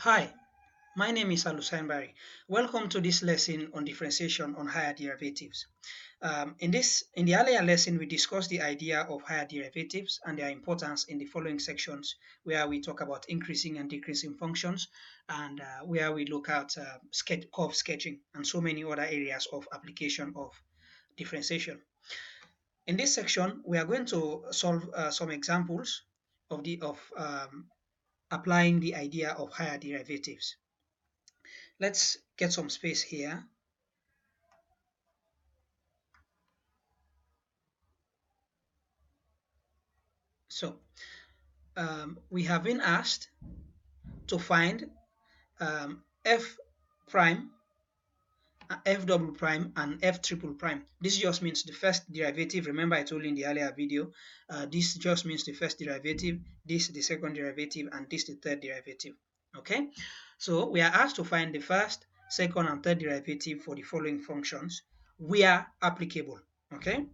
Hi, my name is Alusain Barry. Welcome to this lesson on differentiation on higher derivatives. In the earlier lesson, we discussed the idea of higher derivatives and their importance in the following sections, where we talk about increasing and decreasing functions, and where we look at curve sketching and so many other areas of application of differentiation. In this section, we are going to solve some examples of applying the idea of higher derivatives. Let's get some space here. So we have been asked to find f prime, f double prime, and f triple prime. This just means the first derivative. Remember I told you in the earlier video, this just means the first derivative, this the second derivative, and this the third derivative. Okay, so we are asked to find the first, second, and third derivative for the following functions where applicable. Okay,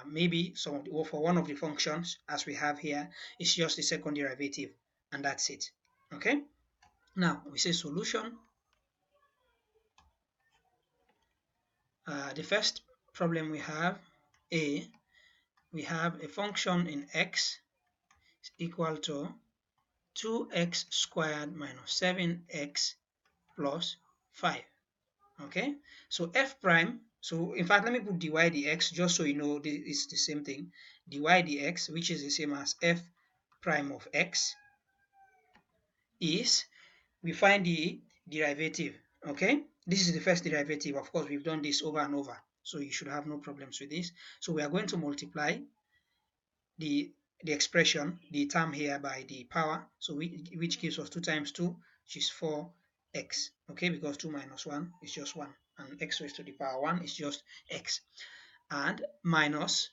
maybe some of for one of the functions as we have here, it's just the second derivative, and that's it. Okay, now we say solution. The first problem we have, we have a function in x is equal to 2x squared minus 7x plus 5. Okay, so f prime, so in fact let me put dy dx just so you know it's the same thing. Dy dx, which is the same as f prime of x, is, we find the derivative. Okay, this is the first derivative. Of course, we've done this over and over, so you should have no problems with this. So we are going to multiply the expression, the term here, by the power, so which gives us 2 times 2, which is 4x. Okay, because 2 minus 1 is just 1, and x raised to the power 1 is just x, and minus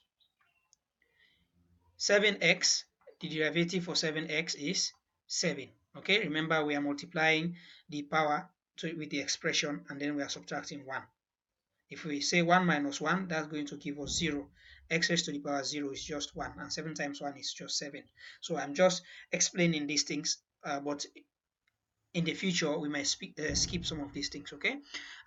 7x. The derivative for 7x is 7. Okay, remember we are multiplying the power with the expression, and then we are subtracting 1. If we say 1 minus 1, that's going to give us 0. X raised to the power 0 is just 1, and 7 times 1 is just 7. So I'm just explaining these things, but in the future we might skip some of these things. Okay,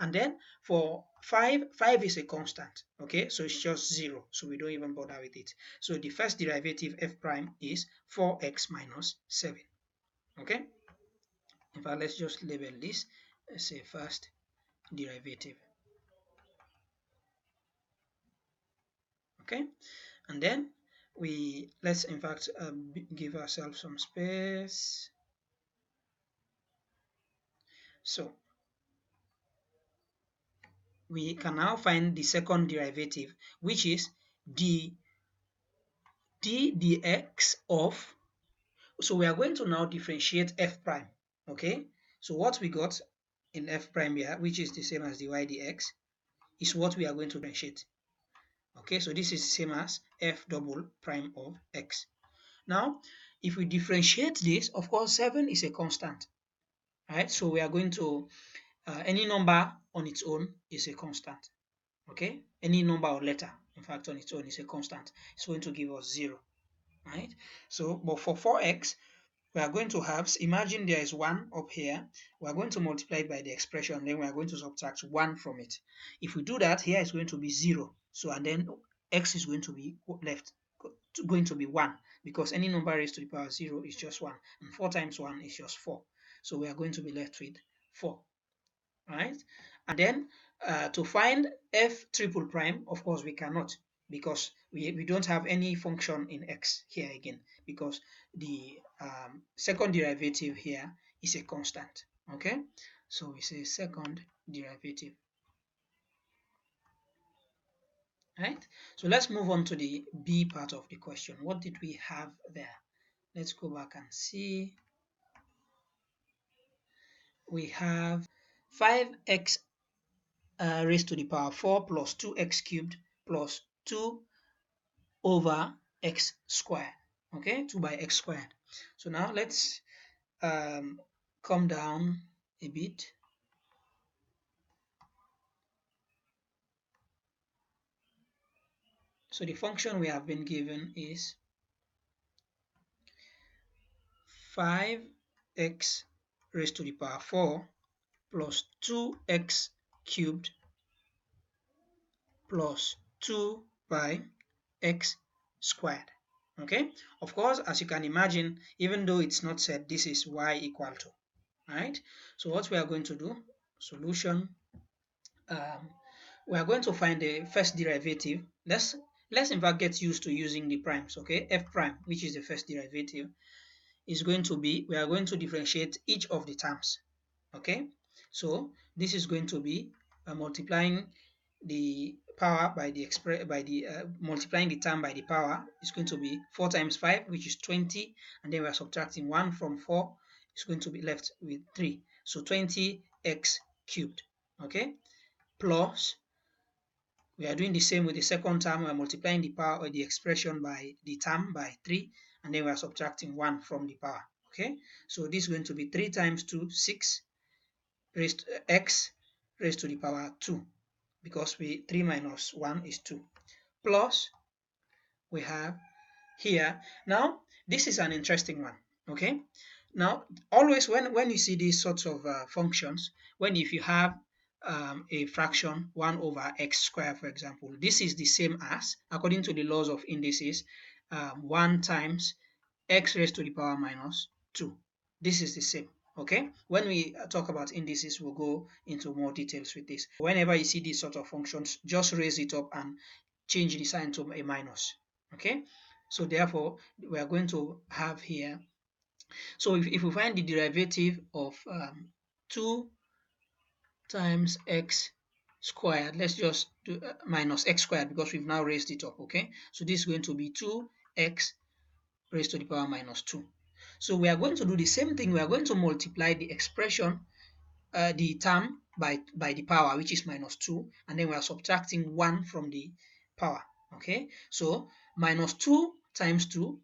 and then for 5 is a constant. Okay, so it's just 0, so we don't even bother with it. So the first derivative f prime is 4x minus 7. Okay, in fact let's just label this, let's say first derivative. Okay, and then let's in fact give ourselves some space. So we can now find the second derivative, which is d dx of, so we are going to now differentiate f prime. Okay, so what we got in f prime here, which is the same as dy dx, is what we are going to differentiate. Okay, so this is the same as f double prime of x. Now if we differentiate this, of course 7 is a constant, right? So we are going to any number on its own is a constant. Okay, any number or letter in fact on its own is a constant. It's going to give us 0, right? So but for 4x, we are going to have, imagine there is 1 up here, we are going to multiply it by the expression, then we are going to subtract 1 from it. If we do that, here is going to be 0, so and then x is going to be left going to be 1, because any number raised to the power 0 is just 1, and 4 times 1 is just 4, so we are going to be left with 4, right? And then to find f triple prime, of course we cannot, because we don't have any function in x here again, because the second derivative here is a constant. Okay, so we say second derivative, right? So let's move on to the B part of the question. What did we have there? Let's go back and see. We have 5x raised to the power 4 plus 2x cubed plus 2 over x squared. Okay, 2 by x squared. So now let's come down a bit. So the function we have been given is 5x raised to the power 4 plus 2x cubed plus 2 by x squared. Okay, of course, as you can imagine, even though it's not said, this is y equal to, right? So what we are going to do, solution, um, we are going to find the first derivative. Let's in fact get used to using the primes. Okay, f prime, which is the first derivative, is going to be, we are going to differentiate each of the terms. Okay, so this is going to be multiplying the power by the multiplying the term by the power is going to be 4 times 5, which is 20, and then we are subtracting 1 from 4. It's going to be left with 3, so 20x cubed. Okay, plus, we are doing the same with the second term. We are multiplying the power or the expression by the term by 3, and then we are subtracting 1 from the power. Okay, so this is going to be 3 times 2, 6, raised to x raised to the power 2, because 3 minus 1 is 2, plus we have here. Now this is an interesting one. Okay, now always when you see these sorts of functions, if you have a fraction 1 over x squared, for example, this is the same as, according to the laws of indices, 1 times x raised to the power minus 2. This is the same. Okay, when we talk about indices, we'll go into more details with this. Whenever you see these sort of functions, just raise it up and change the sign to a minus. Okay, so therefore we are going to have here, so if we find the derivative of 2 times x squared, let's just do minus x squared, because we've now raised it up. Okay, so this is going to be 2x raised to the power minus 2. So we are going to do the same thing. We are going to multiply the expression, the term by the power, which is minus 2, and then we are subtracting 1 from the power. Okay, so minus 2 times 2,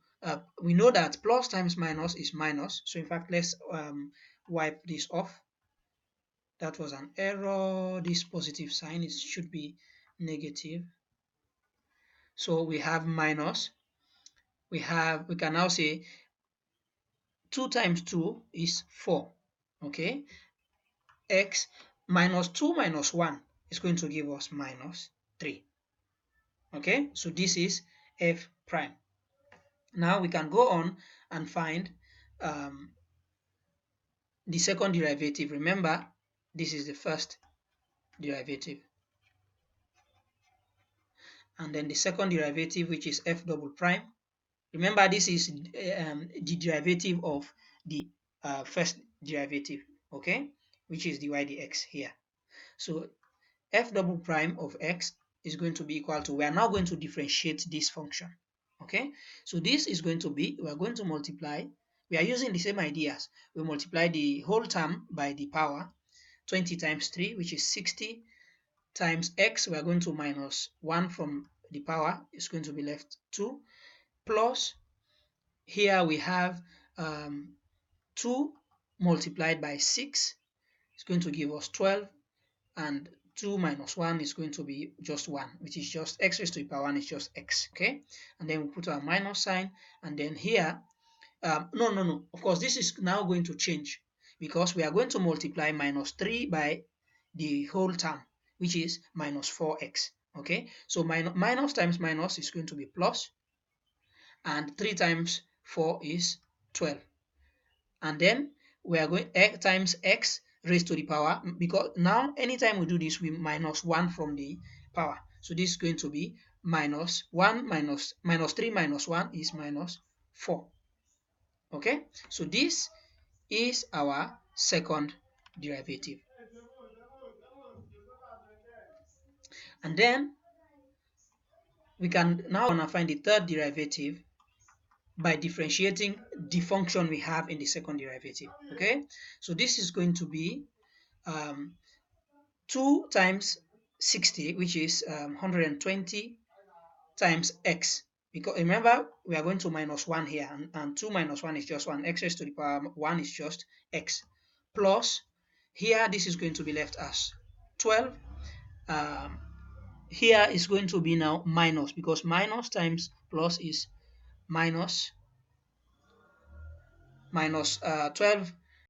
we know that plus times minus is minus, so in fact let's wipe this off. That was an error. This positive sign, it should be negative. So we have minus, we can now say 2 times 2 is 4. Okay, x minus 2 minus 1 is going to give us minus 3. Okay, so this is f prime. Now we can go on and find the second derivative. Remember, this is the first derivative, and then the second derivative, which is f double prime. Remember, this is the derivative of the first derivative, okay, which is dy dx here. So f double prime of x is going to be equal to, we are now going to differentiate this function. Okay, so this is going to be, we are going to multiply, we are using the same ideas. We multiply the whole term by the power, 20 times 3, which is 60, times x, we are going to minus 1 from the power, it's going to be left 2, plus here we have 2 multiplied by 6, it's going to give us 12, and 2 minus 1 is going to be just 1, which is just x raised to the power 1 is just x. Okay, and then we put our minus sign, and then here, no, of course this is now going to change, because we are going to multiply minus 3 by the whole term, which is minus 4x. Okay, so minus times minus is going to be plus, and 3 times 4 is 12, and then we are going times x raised to the power, because now anytime we do this, we minus 1 from the power. So this is going to be minus 1 minus 3 minus 1 is minus 4. Okay, so this is our second derivative. And then we can now find the third derivative by differentiating the function we have in the second derivative. Okay, so this is going to be 2 times 60, which is 120 times x, because remember we are going to minus 1 here, and 2 minus 1 is just 1, x raised to the power 1 is just x, plus here this is going to be left as 12. Here is going to be now minus, because minus times plus is minus 12